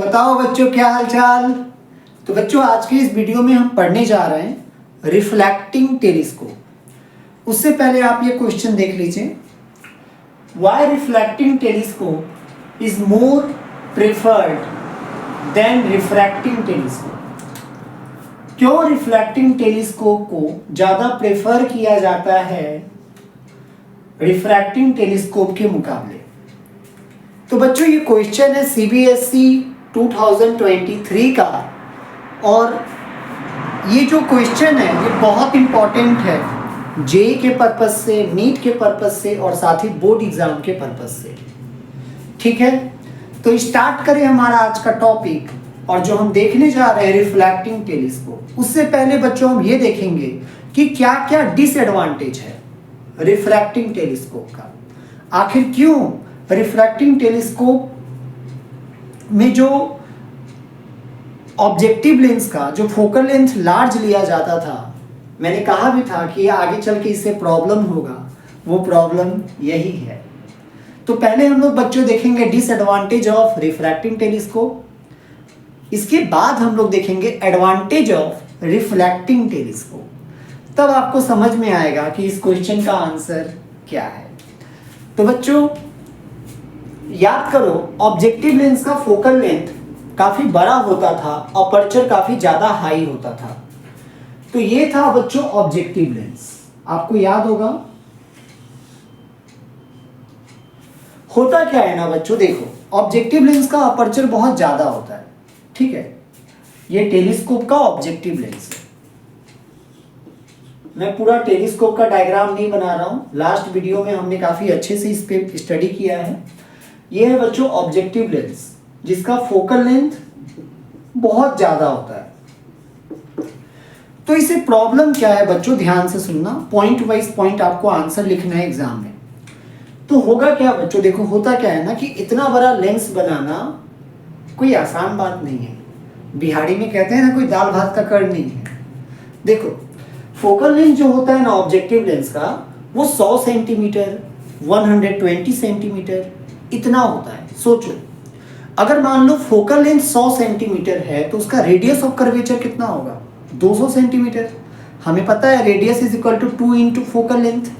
बताओ बच्चों क्या हाल चाल। तो बच्चों आज की इस वीडियो में हम पढ़ने जा रहे हैं रिफ्लेक्टिंग टेलीस्कोप। उससे पहले आप ये क्वेश्चन देख लीजिए, why reflecting telescope is more preferred than refracting telescope. क्यों रिफ्लेक्टिंग टेलीस्कोप को ज़्यादा प्रेफर किया जाता है रिफ्रैक्टिंग टेलीस्कोप के मुकाबले। तो बच्चों ये क्वेश्चन है सीबीएसई 2023 का, और ये जो क्वेश्चन है ये बहुत इंपॉर्टेंट है जेईई के पर्पज से, नीट के पर्पज से और साथ ही बोर्ड एग्जाम के पर्पज से। ठीक है, तो स्टार्ट करें हमारा आज का टॉपिक। और जो हम देखने जा रहे हैं रिफ्लेक्टिंग टेलीस्कोप, उससे पहले बच्चों हम ये देखेंगे कि क्या क्या डिसएडवांटेज है रिफ्रैक्टिंग टेलीस्कोप का। आखिर क्यों रिफ्रैक्टिंग टेलीस्कोप में जो ऑब्जेक्टिव लेंस का जो फोकल लेंथ लार्ज लिया जाता था, मैंने कहा भी था कि आगे चल के इससे प्रॉब्लम होगा, वो प्रॉब्लम यही है। तो पहले हम लोग बच्चों देखेंगे डिसएडवांटेज ऑफ रिफ्रैक्टिंग टेलीस्कोप, इसके बाद हम लोग देखेंगे एडवांटेज ऑफ रिफ्लेक्टिंग टेलीस्कोप। तब आपको समझ में आएगा कि इस क्वेश्चन का आंसर क्या है। तो बच्चों याद करो, ऑब्जेक्टिव लेंस का फोकल लेंथ काफी बड़ा होता था, अपर्चर काफी ज्यादा हाई होता था। तो ये था बच्चों ऑब्जेक्टिव लेंस, आपको याद होगा। होता क्या है ना बच्चों, देखो ऑब्जेक्टिव लेंस का अपर्चर बहुत ज्यादा होता है, ठीक है। ये टेलीस्कोप का ऑब्जेक्टिव लेंस है। मैं पूरा टेलीस्कोप का डायग्राम नहीं बना रहा हूं, लास्ट वीडियो में हमने काफी अच्छे से इस पे स्टडी किया है। ये है बच्चों ऑब्जेक्टिव लेंस जिसका फोकल लेंथ बहुत ज्यादा होता है। तो इसे प्रॉब्लम क्या है बच्चों, ध्यान से सुनना, पॉइंट वाइज पॉइंट आपको आंसर लिखना है एग्जाम में। तो होगा क्या बच्चों, देखो होता क्या है ना कि इतना बड़ा लेंस बनाना कोई आसान बात नहीं है। बिहारी में कहते हैं ना, कोई दाल भात का कर नहीं है। देखो फोकल लेंथ जो होता है ना ऑब्जेक्टिव लेंस का, वो 100 सेंटीमीटर 120 सेंटीमीटर इतना होता है। सोचो अगर मान लो फोकल लेंथ 100 सेंटीमीटर है तो उसका रेडियस ऑफ कर्वेचर कितना होगा, 200 सेंटीमीटर। हमें पता है radius is equal to 2 into focal length,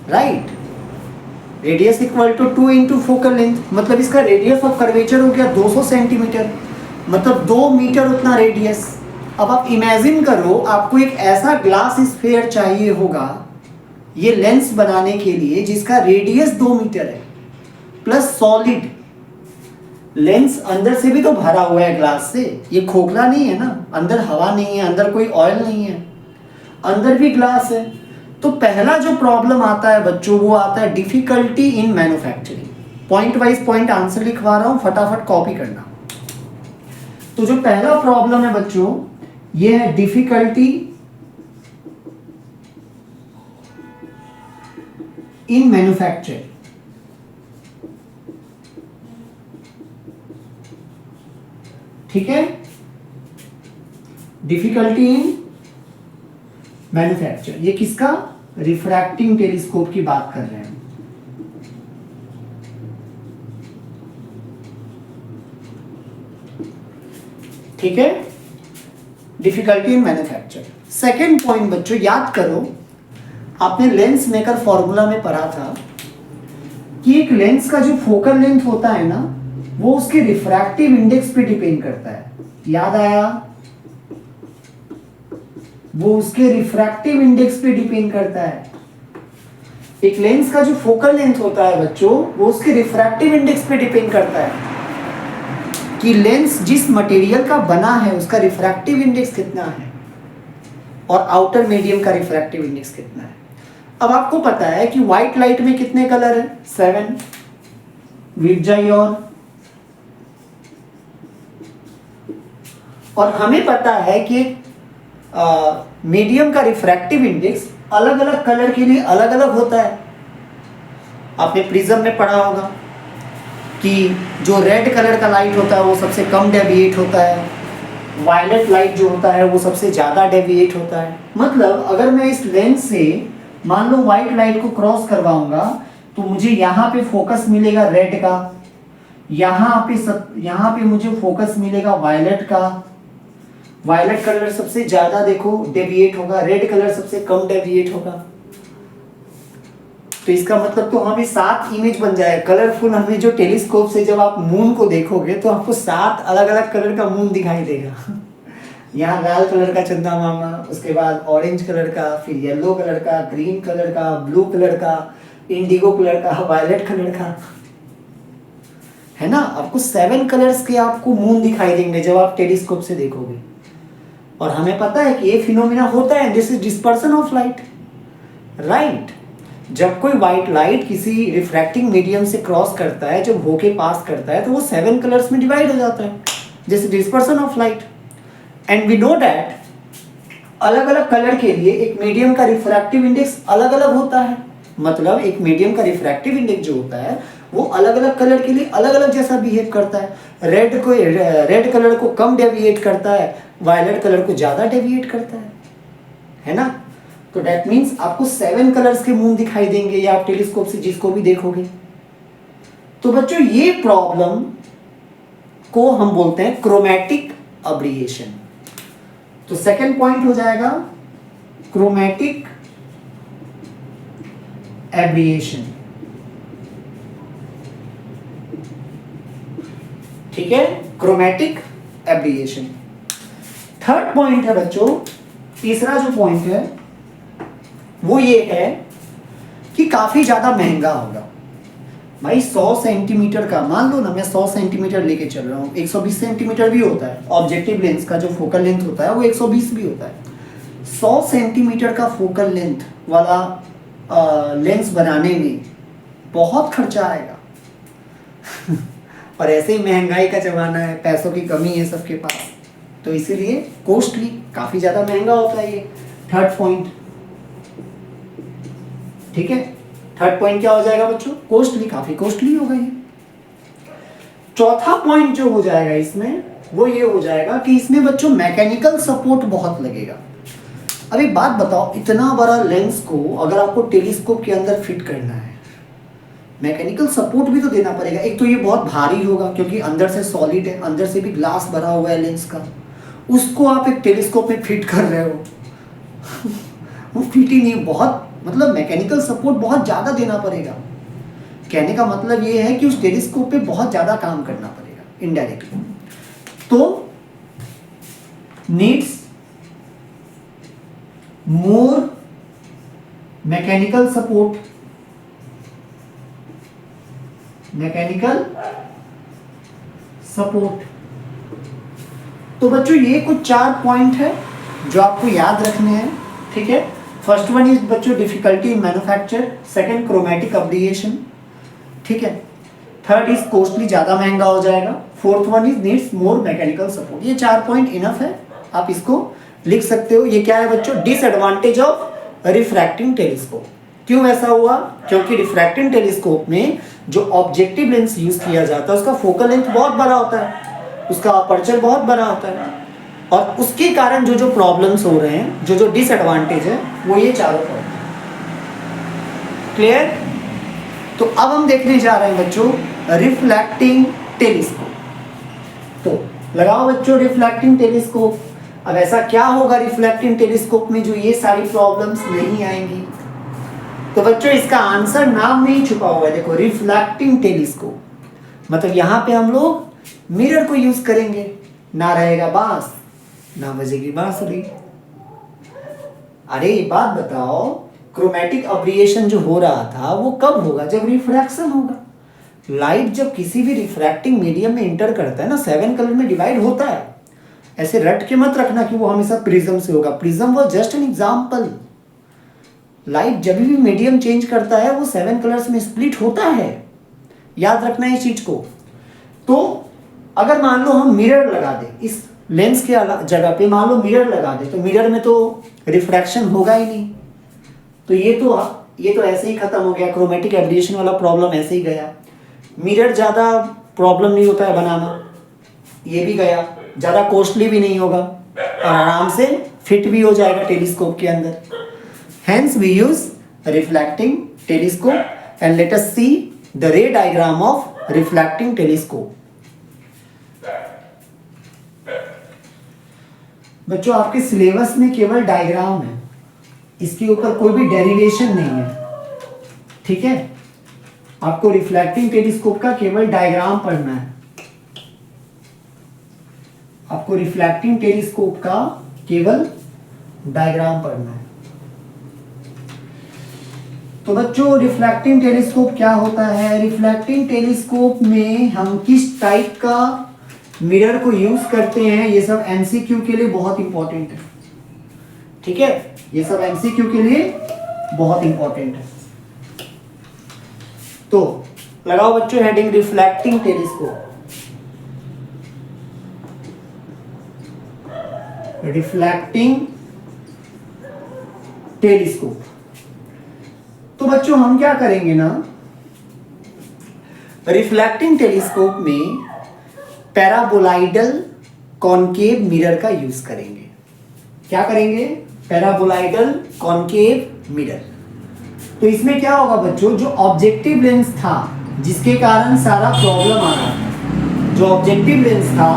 right. Radius equal to 2 into focal length, मतलब इसका रेडियस ऑफ कर्वेचर हो गया 200 सेंटीमीटर, मतलब 2 मीटर उतना रेडियस। अब आप इमेजिन करो, आपको एक ऐसा ग्लास स्फीयर चाहिए होगा ये लेंस बनाने के लिए जिसका रेडियस 2 मीटर है, प्लस सॉलिड लेंस अंदर से भी तो भरा हुआ है ग्लास से, ये खोखला नहीं है ना, अंदर हवा नहीं है, अंदर कोई ऑयल नहीं है, अंदर भी ग्लास है। तो पहला जो प्रॉब्लम आता है बच्चों वो आता है difficulty in manufacturing. Point wise point answer लिखवा रहा हूं, फटाफट कॉपी करना। तो जो पहला प्रॉब्लम है बच्चों ये है डिफिकल्टी इन मैन्युफैक्चरिंग। ठीक है, डिफिकल्टी इन मैन्युफैक्चर, ये किसका, रिफ्रैक्टिंग टेलीस्कोप की बात कर रहे हैं। ठीक है, difficulty in manufacture. Second point बच्चों याद करो, आपने लेंस मेकर फॉर्मूला में पढ़ा था कि एक लेंस का जो फोकल लेंथ होता है ना वो उसके रिफ्रैक्टिव इंडेक्स पे डिपेंड करता है। याद आया, वो उसके रिफ्रैक्टिव इंडेक्स पे डिपेंड करता है। एक लेंस का जो फोकल लेंथ होता है बच्चों वो उसके रिफ्रैक्टिव इंडेक्स पे डिपेंड करता है कि लेंस जिस मटेरियल का बना है उसका रिफ्रैक्टिव इंडेक्स कितना है और आउटर मीडियम का रिफ्रैक्टिव इंडेक्स कितना है। अब आपको पता है कि व्हाइट लाइट में कितने कलर है, 7, विपजाई और हमें पता है कि मीडियम का रिफ्रैक्टिव इंडेक्स अलग अलग कलर के लिए अलग अलग होता है। आपने प्रिज्म में पढ़ा होगा कि जो रेड कलर का लाइट होता है वो सबसे कम डेविएट होता है, वायलेट लाइट जो होता है वो सबसे ज़्यादा डेविएट होता है। मतलब अगर मैं इस लेंस से मान लो व्हाइट लाइट को क्रॉस करवाऊंगा तो मुझे यहाँ पे फोकस मिलेगा रेड का, यहाँ पे मुझे फोकस मिलेगा वायलेट का। वायलेट कलर सबसे ज्यादा देखो डेविएट होगा, रेड कलर सबसे कम डेविएट होगा। तो इसका मतलब तो हमें 7 इमेज बन जाए कलरफुल। हमें जो टेलीस्कोप से जब आप मून को देखोगे तो आपको 7 अलग अलग कलर का मून दिखाई देगा। यहाँ लाल कलर का चंदा मामा, उसके बाद ऑरेंज कलर का, फिर येलो कलर का, ग्रीन कलर का, ब्लू कलर का, इंडिगो कलर का, वायलेट कलर का, है ना। आपको 7 कलर्स के आपको मून दिखाई देंगे जब आप टेलीस्कोप से देखोगे। और हमें पता है कि ये फिनोमिना होता है, this is dispersion of light, right. जब कोई व्हाइट लाइट किसी रिफ्रैक्टिंग मीडियम से क्रॉस करता है, जब होके पास करता है, तो वो 7 कलर्स में डिवाइड हो जाता है, this is dispersion of light. And we know that अलग अलग कलर के लिए एक मीडियम का रिफ्रैक्टिव इंडेक्स अलग अलग होता है। मतलब एक मीडियम का रिफ्रैक्टिव इंडेक्स जो होता है वो अलग अलग कलर के लिए अलग अलग जैसा बिहेव करता है। रेड कलर को कम डेविएट करता है, वायलेट कलर को ज्यादा डेविएट करता है ना। तो दैट मीन्स आपको 7 कलर्स के मून दिखाई देंगे या आप टेलीस्कोप से जिसको भी देखोगे। तो बच्चों ये प्रॉब्लम को हम बोलते हैं क्रोमैटिक अब्रिएशन। तो सेकंड पॉइंट हो जाएगा क्रोमैटिक एब्रिएशन, ठीक है, क्रोमैटिक एब्रिएशन। थर्ड पॉइंट है बच्चों, तीसरा जो पॉइंट है वो ये है कि काफी ज्यादा महंगा होगा। भाई 100 सेंटीमीटर का, मान लो ना मैं 100 सेंटीमीटर लेके चल रहा हूँ, 120 सेंटीमीटर भी होता है ऑब्जेक्टिव लेंस का, जो फोकल लेंथ होता है वो 120 भी होता है। 100 सेंटीमीटर का फोकल लेंथ वाला लेंस बनाने में बहुत खर्चा आएगा। और ऐसे ही महंगाई का जमाना है, पैसों की कमी है सबके पास, तो इसीलिए कॉस्टली, काफी ज्यादा महंगा होता है ये थर्ड पॉइंट, ठीक है। थर्ड पॉइंट क्या हो जाएगा बच्चों, कॉस्टली, काफी कॉस्टली होगा ये। चौथा पॉइंट जो हो जाएगा इसमें वो ये हो जाएगा कि इसमें बच्चों मैकेनिकल सपोर्ट बहुत लगेगा। अब एक बात बताओ, इतना बड़ा लेंस को अगर आपको टेलीस्कोप के अंदर फिट करना है, मैकेनिकल सपोर्ट भी तो देना पड़ेगा। एक तो ये बहुत भारी होगा क्योंकि अंदर से सॉलिड है, अंदर से भी ग्लास भरा हुआ है लेंस का, उसको आप एक टेलीस्कोप में फिट कर रहे हो। वो फिट ही नहीं, बहुत मतलब मैकेनिकल सपोर्ट बहुत ज़्यादा देना पड़ेगा। कहने का मतलब ये है कि उस टेलीस्कोप पे बहुत ज़्यादा काम करना पड़ेगा इनडायरेक्टली। तो needs more mechanical support, mechanical support. तो बच्चों ये कुछ 4 पॉइंट है जो आपको याद रखने हैं, ठीक है। फर्स्ट वन इज बच्चों difficulty in manufacture, second chromatic aberration, ठीक है। थर्ड इज कॉस्टली, ज्यादा महंगा हो जाएगा। Fourth one is needs more mechanical support. ये 4 पॉइंट इनफ है, आप इसको लिख सकते हो। ये क्या है बच्चों, डिसएडवांटेज ऑफ रिफ्रैक्टिंग टेलीस्कोप। क्यों ऐसा हुआ, क्योंकि रिफ्रैक्टिंग टेलीस्कोप में जो ऑब्जेक्टिव लेंस यूज किया जाता है उसका फोकल लेंथ बहुत बड़ा होता है, उसका अपर्चर बहुत बड़ा होता है, और उसके कारण जो जो प्रॉब्लम्स हो रहे हैं, जो जो डिसएडवांटेज है, वो ये चारों पॉइंट। क्लियर। तो अब हम देखने जा रहे हैं बच्चों रिफ्लेक्टिंग टेलीस्कोप। तो लगाओ बच्चों रिफ्लेक्टिंग टेलीस्कोप। अब ऐसा क्या होगा रिफ्लेक्टिंग टेलीस्कोप में जो ये सारी प्रॉब्लम्स नहीं आएंगी। तो बच्चों इसका आंसर नाम में ही छुपा हुआ है। देखो रिफ्लेक्टिंग टेलीस्कोप मतलब यहाँ पे हम लोग मिरर को यूज करेंगे, ना रहेगा बांस ना बजेगी बांसुरी। अरे ये बात बताओ, क्रोमैटिक अब्रिएशन जो हो रहा था वो कब होगा, जब रिफ्रैक्शन होगा। लाइट जब किसी भी रिफ्रैक्टिंग मीडियम में इंटर करता है ना, 7 कलर में डिवाइड होता है। ऐसे रट के मत रखना कि वो हमेशा प्रिज्म से होगा, प्रिज्म वो जस्ट एन एग्जाम्पल। लाइट जब भी मीडियम चेंज करता है वो 7 कलर्स में स्प्लिट होता है, याद रखना इस चीज को। तो अगर मान लो हम मिरर लगा दे इस लेंस के जगह पे, मान लो मिरर लगा दे, तो मिरर में तो रिफ्रैक्शन होगा ही नहीं। तो ये तो ऐसे ही खत्म हो गया, क्रोमैटिक एब्रिएशन वाला प्रॉब्लम ऐसे ही गया। मिरर ज़्यादा प्रॉब्लम नहीं होता है बनाना, ये भी गया, ज़्यादा कॉस्टली भी नहीं होगा और आराम से फिट भी हो जाएगा टेलीस्कोप के अंदर। Hence we use reflecting telescope and let us see the ray diagram of reflecting telescope. बच्चों आपके सिलेबस में केवल डायग्राम है, इसके ऊपर कोई भी डेरिवेशन नहीं है, ठीक है। आपको रिफ्लेक्टिंग टेलीस्कोप का केवल डायग्राम पढ़ना है। आपको रिफ्लेक्टिंग टेलीस्कोप का केवल डायग्राम पढ़ना है। तो बच्चों रिफ्लेक्टिंग टेलीस्कोप क्या होता है? रिफ्लेक्टिंग टेलीस्कोप में हम किस टाइप का मिरर को यूज करते हैं, ये सब एमसीक्यू के लिए बहुत इंपॉर्टेंट है, ठीक है। ये सब एमसीक्यू के लिए बहुत इंपॉर्टेंट है। तो लगाओ बच्चों heading reflecting telescope. Reflecting telescope. तो बच्चों हम क्या करेंगे ना, रिफ्लेक्टिंग टेलीस्कोप में पैराबोलाइडल कॉनकेव मिरर का यूज करेंगे। क्या करेंगे? पैराबोलाइडल कॉनकेव मिरर। तो इसमें क्या होगा बच्चों, जो ऑब्जेक्टिव लेंस था जिसके कारण सारा प्रॉब्लम आ रहा था, जो ऑब्जेक्टिव लेंस था,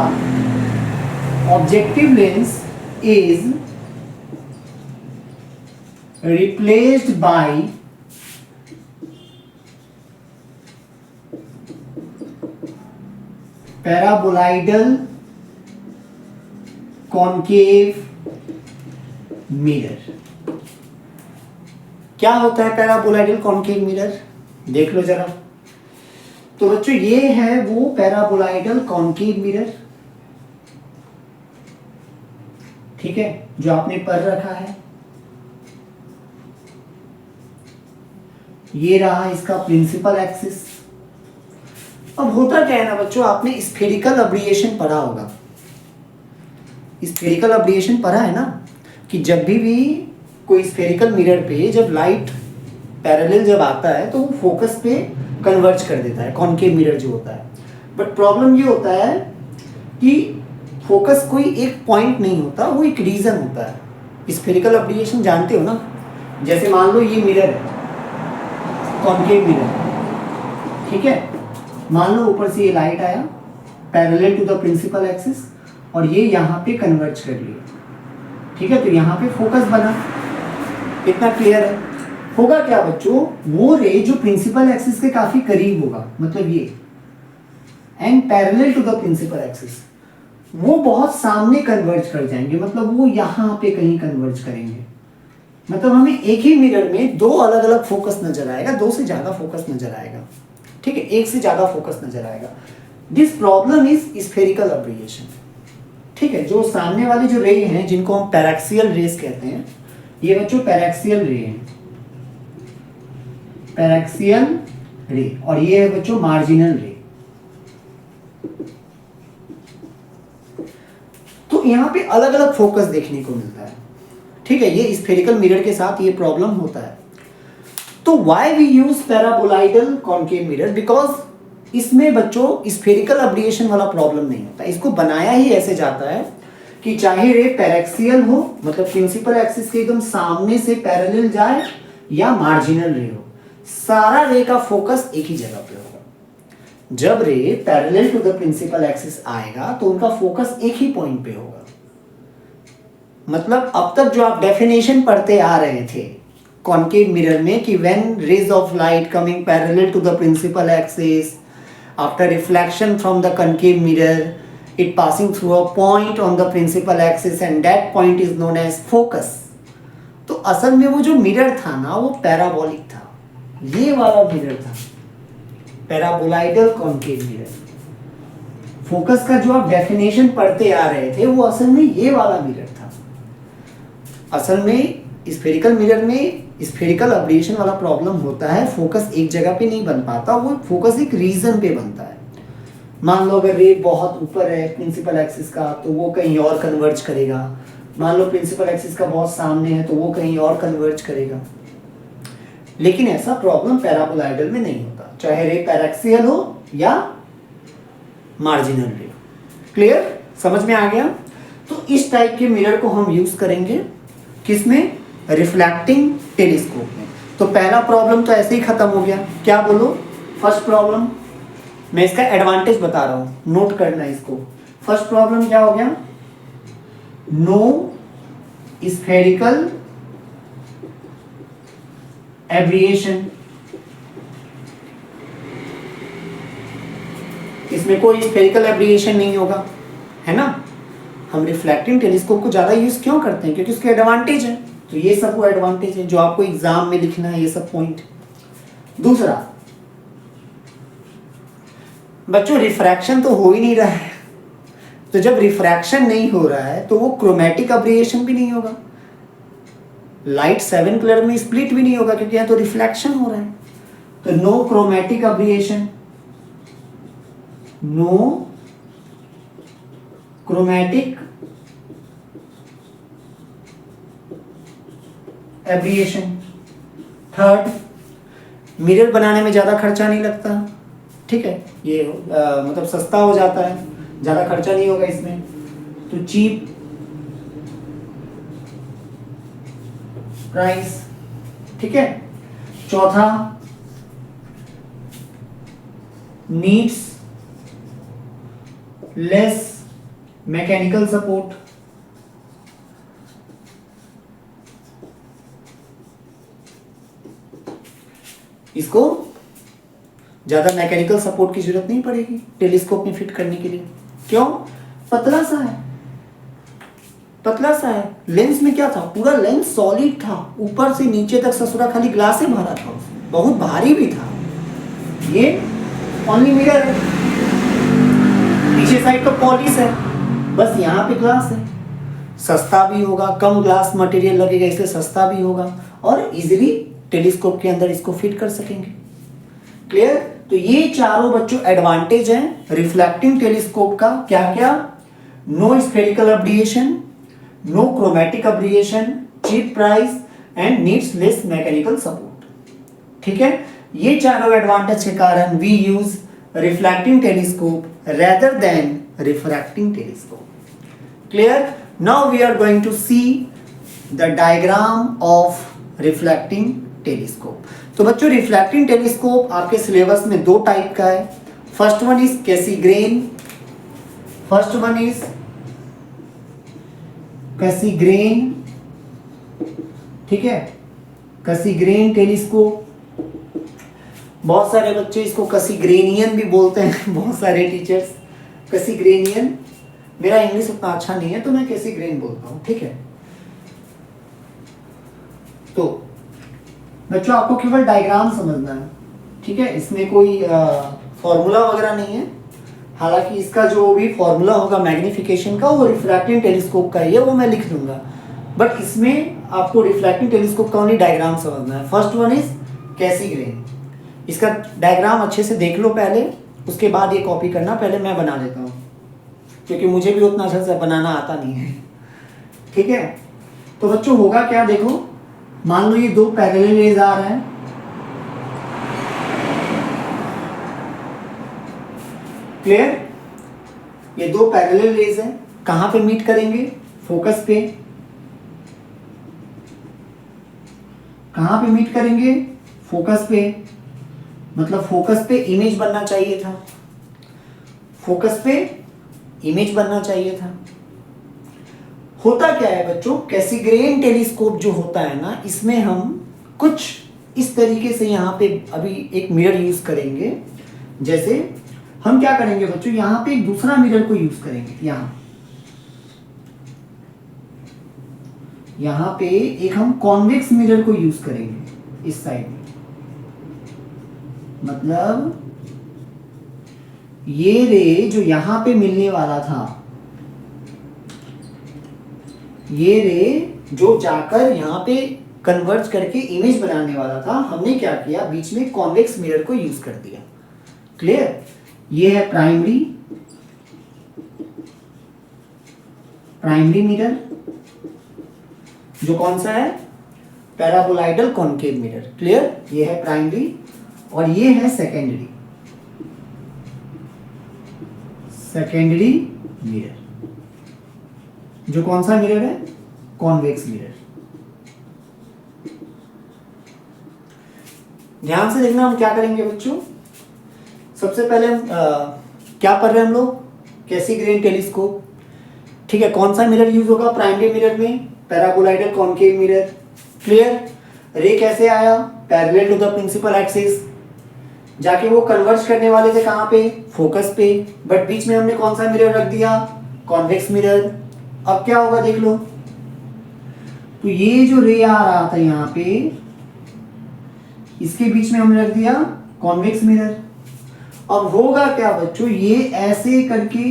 objective lens is replaced by paraboloidal concave mirror. क्या होता है पैराबोलाइडल कॉनकेव मिरर? देख लो जरा। तो बच्चों ये है वो पैराबोलाइडल कॉनकेव मिरर, ठीक है, जो आपने पढ़ रखा है। ये रहा इसका प्रिंसिपल एक्सिस। अब होता क्या है ना बच्चों, आपने स्फेरिकल अब्रिएशन पढ़ा होगा। स्फेरिकल अब्रिएशन पढ़ा है ना, कि जब भी कोई स्फेरिकल मिरर पे जब लाइट पैरेलल जब आता है तो वो फोकस पे कन्वर्ज कर देता है, कॉनकेव मिरर जो होता है। बट प्रॉब्लम ये होता है कि फोकस कोई एक पॉइंट नहीं होता, वो एक रीजन होता है। स्फेरिकल अब्रिएशन जानते हो ना, जैसे मान लो ये मिरर है, कॉनकेव मिरर, ठीक है। मान लो ऊपर से ये लाइट आया parallel to the principal axis और ये यहाँ पे कन्वर्ज कर लिया, ठीक है। तो यहाँ पे फोकस बना, इतना क्लियर है। होगा क्या बच्चों, वो रे जो प्रिंसिपल एक्सिस के काफी करीब होगा, मतलब ये end parallel to the principal axis, वो बहुत सामने कन्वर्ज कर जाएंगे, मतलब वो यहाँ पे कहीं कन्वर्ज करेंगे। मतलब हमें एक ही मिरर में दो अलग अलग फोकस नजर आएगा, दो से ज्यादा फोकस नजर आएगा, ठीक है, एक से ज्यादा फोकस नजर आएगा। दिस प्रॉब्लम इज स्फेरिकल अब्रिएशन, ठीक है। जो सामने वाले जो रे हैं जिनको हम पैराक्सियल रेस कहते हैं, ये बच्चों पैराक्सियल रे हैं, पैराक्सियल रे, और ये है बच्चों मार्जिनल रे। तो यहाँ पे अलग अलग फोकस देखने को मिलता है, ठीक है। ये स्फेरिकल मिरर के साथ ये प्रॉब्लम होता है। तो why we use paraboloidal concave mirror? Because इसमें बच्चों स्फेरिकल अब्रिएशन वाला प्रॉब्लम नहीं होता। इसको बनाया ही ऐसे जाता है कि चाहे रे पैरेक्सियल हो, मतलब प्रिंसिपल एक्सिस के एकदम सामने से पैरेलल जाए, या मार्जिनल रे हो, सारा रे का फोकस एक ही जगह पे होगा। जब ray parallel to the principal axis आएगा तो उनका फोकस एक ही पॉइंट पे होगा। मतलब अब तक जो आप डेफिनेशन पढ़ते आ रहे थे कॉनकेव मिरर में कि when rays of light coming parallel to the principal axis after reflection from the concave mirror it passing through a point on the principal axis and that point is known as focus। तो असल में वो जो mirror था ना वो parabolic था, ये वाला मिरर था पैराबोलाइडल कॉनकेव मिरर। फोकस का जो आप डेफिनेशन पढ़ते आ रहे थे वो असल में ये वाला मिरर था। असल में स्फेरिकल मिरर में स्फेरिकल अब्रिएशन वाला प्रॉब्लम होता है, फोकस एक जगह पे नहीं बन पाता, वो फोकस एक रीजन पे बनता है। मान लो अगर रे बहुत ऊपर है प्रिंसिपल एक्सिस का तो वो कहीं और कन्वर्ज करेगा, मान लो प्रिंसिपल एक्सिस का बहुत सामने है तो वो कहीं और कन्वर्ज करेगा। लेकिन ऐसा प्रॉब्लम पैराबोलाइडल में नहीं होता, चाहे रे पैरेक्सियल हो या मार्जिनल रे। क्लियर? समझ में आ गया? तो इस टाइप के मिरर को हम यूज करेंगे किसमें? रिफ्लेक्टिंग टेलीस्कोप में। तो पहला प्रॉब्लम तो ऐसे ही खत्म हो गया। क्या बोलो? फर्स्ट प्रॉब्लम मैं इसका एडवांटेज बता रहा हूँ, नोट करना इसको। फर्स्ट प्रॉब्लम क्या हो गया, नो स्फेरिकल एब्रिएशन, इसमें कोई स्फेरिकल एब्रिएशन नहीं होगा, है ना। हम रिफ्लेक्टिंग टेलीस्कोप को ज्यादा यूज क्यों करते हैं, क्योंकि उसके एडवांटेज है। तो ये सब वो एडवांटेज है जो आपको एग्जाम में लिखना है, ये सब पॉइंट। दूसरा, बच्चों रिफ्रैक्शन तो हो ही नहीं रहा है, तो जब रिफ्रैक्शन नहीं हो रहा है तो वो क्रोमैटिक एब्रिएशन भी नहीं होगा, लाइट 7 कलर में स्प्लिट भी नहीं होगा, क्योंकि यहाँ तो रिफ्लेक्शन हो रहा है। तो no chromatic aberration, no chromatic aberration. Third, mirror बनाने में ज़्यादा खर्चा नहीं लगता, ठीक है, ये मतलब सस्ता हो जाता है, ज़्यादा खर्चा नहीं होगा इसमें, तो चीप प्राइस, ठीक है। चौथा, नीड्स लेस मैकेनिकल सपोर्ट, इसको ज्यादा मैकेनिकल सपोर्ट की जरूरत नहीं पड़ेगी टेलीस्कोप में फिट करने के लिए। क्यों, पतला सा है, पतला सा है। लेंस में क्या था, पूरा लेंस सॉलिड था, ऊपर से नीचे तक ससुरा खाली ग्लास से भरा था, बहुत भारी भी था। ये ओनली मिरर है, पीछे साइड तो पॉलिश है, बस यहाँ पे ग्लास है। सस्ता भी होगा, कम ग्लास मटेरियल लगेगा, इसलिए सस्ता भी होगा, और इजीली टेलीस्कोप के अंदर इसको फिट कर सकेंगे। क्लियर। तो ये चारों बच्चों एडवांटेज हैं रिफ्लेक्टिंग टेलीस्कोप का। क्या क्या, no spherical aberration, no chromatic aberration, cheap price and needs less mechanical support. ठीक है, ये चारों एडवांटेज के कारण we use reflecting telescope rather than refracting telescope. Clear? Now we are going to see the diagram of reflecting telescope. तो बच्चों reflecting telescope आपके syllabus में दो टाइप का है। First one is Cassegrain, first one is Cassegrain, ठीक है, कैसीग्रेन telescope. बहुत सारे बच्चे इसको कैसीग्रेनियन भी बोलते हैं, बहुत सारे टीचर्स कैसीग्रेनियन। मेरा इंग्लिश उतना अच्छा नहीं है तो मैं कैसीग्रेन बोलता हूँ, ठीक है। तो बच्चों आपको केवल डायग्राम समझना है, ठीक है, इसमें कोई फॉर्मूला वगैरह नहीं है। हालांकि इसका जो भी फॉर्मूला होगा मैग्निफिकेशन का वो रिफ्रैक्टिंग टेलीस्कोप का ही है, वो मैं लिख दूंगा, बट इसमें आपको रिफ्रैक्टिंग टेलीस्कोप का ओनली डायग्राम समझना है। First one is Cassegrain. इसका डायग्राम अच्छे से देख लो पहले, उसके बाद ये कॉपी करना। पहले मैं बना लेता हूँ क्योंकि मुझे भी उतना अच्छा से बनाना आता नहीं है, ठीक है। तो बच्चों होगा क्या, देखो मान लो ये दो पैरेलल रेज आ रहे हैं, क्लियर। ये दो पैरेलल रेज हैं, कहां पे मीट करेंगे, फोकस पे। कहां पे मीट करेंगे, फोकस पे। मतलब फोकस पे इमेज बनना चाहिए था, फोकस पे इमेज बनना चाहिए था। होता क्या है बच्चों, कैसीग्रेन टेलीस्कोप जो होता है ना, इसमें हम कुछ इस तरीके से यहाँ पे अभी एक मिरर यूज करेंगे। जैसे हम क्या करेंगे बच्चों, यहाँ पे एक दूसरा मिरर को यूज करेंगे। यहाँ पे एक हम कॉन्वेक्स मिरर को यूज करेंगे इस साइड में। मतलब ये रे जो यहां पे मिलने वाला था, ये रे जो जाकर यहां पे कन्वर्ज करके इमेज बनाने वाला था, हमने क्या किया, बीच में कॉन्वेक्स मिरर को यूज कर दिया। क्लियर। ये है प्राइमरी मिरर, जो कौन सा है, पैराबोलाइडल कॉन्केव मिरर। क्लियर, ये है प्राइमरी, और ये है सेकेंडरी मिरर, जो कौन सा मिरर है, कॉन्वेक्स मिरर। ध्यान से देखना हम क्या करेंगे बच्चों। सबसे पहले हम क्या पढ़ रहे हैं हम लोग, कैसीग्रेन टेलीस्कोप। ठीक है, कौन सा मिरर यूज होगा प्राइमरी मिरर में, paraboloidal concave mirror. Clear. Ray कैसे आया, parallel to the principal axis, जाके वो कन्वर्ज करने वाले थे कहाँ पे, फोकस पे, बट बीच में हमने कौन सा मिरर रख दिया, कॉन्वेक्स मिरर। अब क्या होगा देख लो, तो ये जो रे आ रहा था यहाँ पे, इसके बीच में हमने रख दिया कॉन्वेक्स मिरर। अब होगा क्या बच्चों, ये ऐसे करके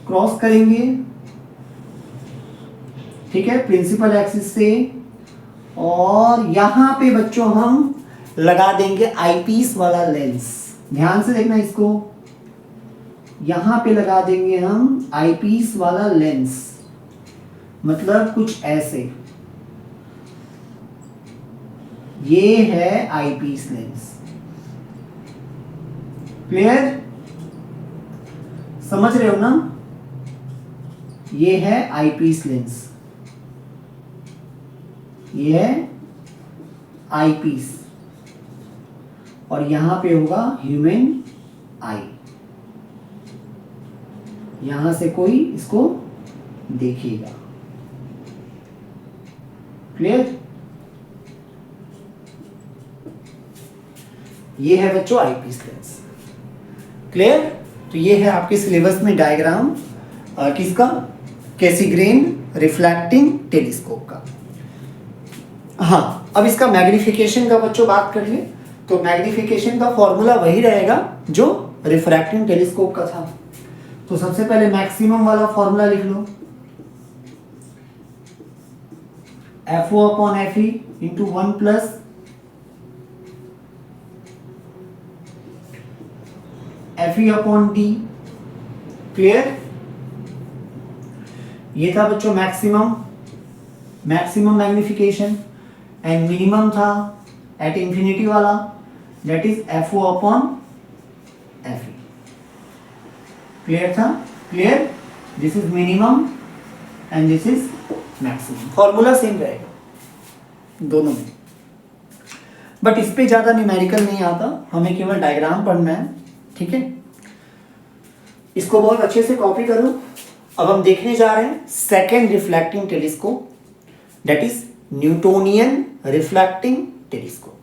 क्रॉस करेंगे, ठीक है, प्रिंसिपल एक्सिस से, और यहां पे बच्चों हम लगा देंगे आईपीस वाला लेंस। ध्यान से देखना इसको, यहां पे लगा देंगे हम आईपीस वाला लेंस, मतलब कुछ ऐसे, ये है आईपीस लेंस। क्लियर, समझ रहे हो ना, ये है आईपीस लेंस, ये है आईपीस, और यहां पे होगा ह्यूमन आई, यहां से कोई इसको देखेगा। क्लियर, ये है बच्चों आईपीस लेंस। क्लियर, तो ये है आपके सिलेबस में डायग्राम किसका, कैसीग्रेन रिफ्लेक्टिंग टेलीस्कोप का। हाँ, अब इसका मैग्निफिकेशन का बच्चों बात कर ले, तो मैग्निफिकेशन का फॉर्मूला वही रहेगा जो रिफ्रैक्टिंग टेलीस्कोप का था। तो सबसे पहले मैक्सिमम वाला फॉर्मूला लिख लो, FO upon FE into 1 plus FE upon D। Clear, ये था बच्चों मैक्सिमम मैग्निफिकेशन, एंड मिनिमम था एट इंफिनिटी वाला, that is FO upon FE। Clear था, clear, this is minimum and this is maximum, formula same रहेगा दोनों में, but इस पे ज्यादा न्यूमेरिकल नहीं आता, हमें केवल डायग्राम पढ़ना है। ठीक है, इसको बहुत अच्छे से कॉपी करो। अब हम देखने जा रहे हैं second reflecting telescope, that is Newtonian reflecting telescope.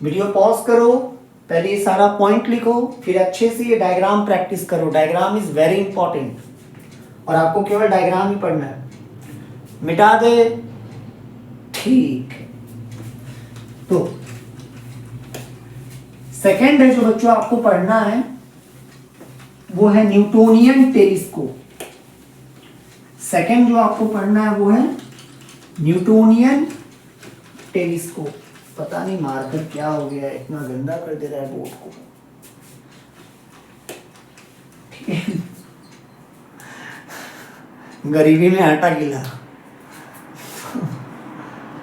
Video pause करो, पहले ये सारा पॉइंट लिखो, फिर अच्छे से ये डायग्राम प्रैक्टिस करो। डायग्राम इज वेरी इंपॉर्टेंट, और आपको केवल डायग्राम ही पढ़ना है, मिटा दे। ठीक है, तो सेकेंड है जो बच्चों आपको पढ़ना है, वो है न्यूटोनियन टेलीस्कोप। सेकेंड जो आपको पढ़ना है वो है न्यूटोनियन टेलीस्कोप। पता नहीं मार्कर क्या हो गया है, इतना गंदा कर दे रहा है बोर्ड को। ठीक है, गरीबी में आटा गिला।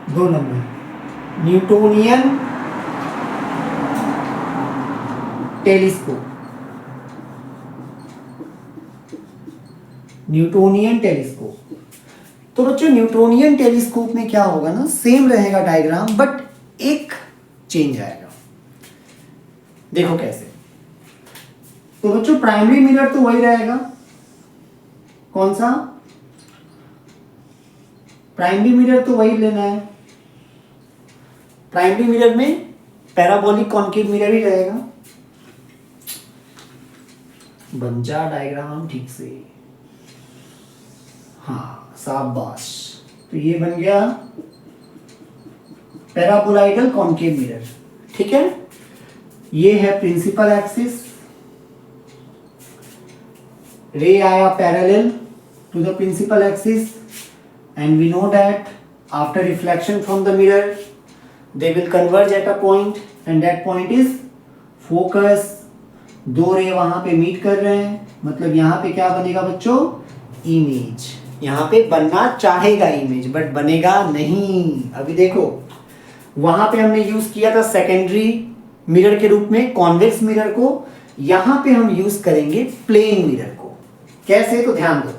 2 number Newtonian telescope, Newtonian telescope. तो बच्चों न्यूटोनियन टेलीस्कोप में क्या होगा ना, सेम रहेगा डायग्राम, बट एक चेंज आएगा। देखो कैसे, तो बच्चों प्राइमरी मिरर तो वही रहेगा, कौन सा, प्राइमरी मिरर तो वही लेना है। प्राइमरी मिरर में पैराबोलिक कॉनकेव मिरर ही रहेगा। बन जा डायग्राम ठीक से, हाँ शाबाश। तो ये बन गया पैराबोलाइडल कॉनकेव मिरर। ठीक है, ये है प्रिंसिपल एक्सिस, रे आया parallel to the principal axis, and we know that after reflection from the mirror they will converge at a point and that point is focus। दो रे वहां पे मीट कर रहे हैं, मतलब यहाँ पे क्या बनेगा बच्चों, इमेज। यहाँ पे बनना चाहेगा इमेज, बट बनेगा नहीं। अभी देखो वहां पे हमने यूज किया था सेकेंडरी मिरर के रूप में कॉन्वेक्स मिरर को, यहाँ पे हम यूज करेंगे प्लेन मिरर को। कैसे, तो ध्यान दो,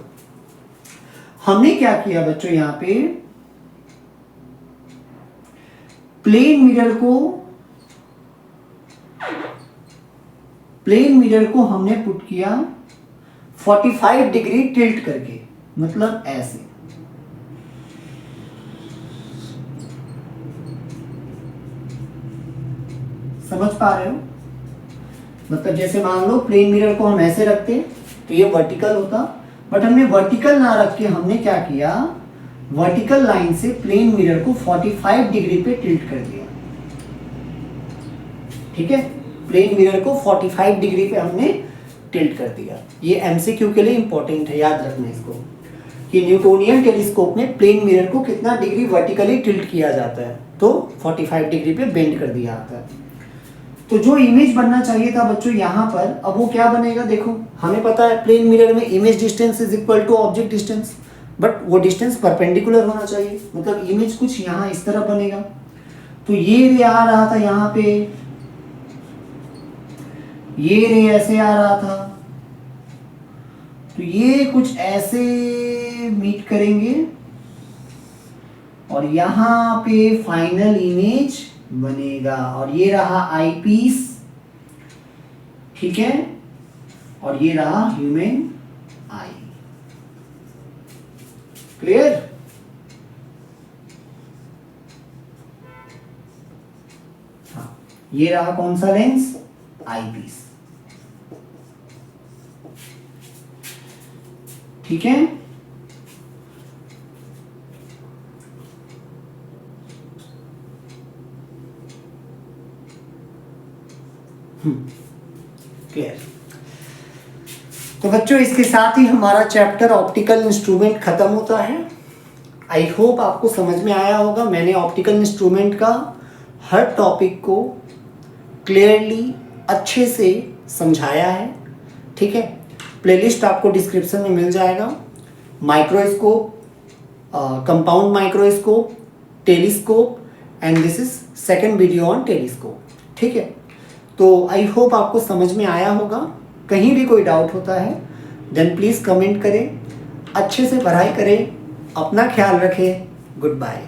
हमने क्या किया बच्चों, यहां पे प्लेन मिरर को प्लेन मिरर को हमने पुट किया 45 डिग्री टिल्ट करके, मतलब ऐसे। समझ पा रहे हो? मतलब जैसे मान लो प्लेन मिरर को हम ऐसे रखते तो ये वर्टिकल होता, बट हमने वर्टिकल ना रख के हमने क्या किया, वर्टिकल लाइन से प्लेन मिरर को 45 डिग्री पे टिल्ट कर दिया। ठीक है, प्लेन मिरर को 45 डिग्री पे हमने टिल्ट कर दिया। ये एमसीक्यू के लिए इंपॉर्टेंट है, याद रखना इसको, कि न्यूटोनियन टेलीस्कोप में प्लेन मिरर को कितना डिग्री वर्टिकली टिल्ट किया जाता है, तो 45 डिग्री पे बेंड कर दिया जाता है। तो जो इमेज बनना चाहिए था बच्चों यहाँ पर, अब वो क्या बनेगा, देखो हमें पता है प्लेन मिरर में image distance is equal to object distance, but वो डिस्टेंस परपेंडिकुलर होना चाहिए, मतलब इमेज कुछ यहाँ इस तरह बनेगा। तो ये रे आ रहा था यहाँ पे, ये रे ऐसे आ रहा था, तो ये कुछ ऐसे मीट करेंगे और यहाँ पे फाइनल इमेज बनेगा, और ये रहा आई पीस, ठीक है, और ये रहा ह्यूमन आई। क्लियर? हाँ, ये रहा कौन सा लेंस, आई पीस। ठीक है, क्लियर। तो बच्चों इसके साथ ही हमारा चैप्टर ऑप्टिकल इंस्ट्रूमेंट खत्म होता है। आई होप आपको समझ में आया होगा। मैंने ऑप्टिकल इंस्ट्रूमेंट का हर टॉपिक को क्लियरली अच्छे से समझाया है। ठीक है, प्लेलिस्ट आपको डिस्क्रिप्शन में मिल जाएगा। Microscope, compound microscope, telescope, and this is second video on telescope. ठीक है, तो आई होप आपको समझ में आया होगा। कहीं भी कोई डाउट होता है देन प्लीज़ कमेंट करें, अच्छे से पढ़ाई करें, अपना ख्याल रखें। Good bye.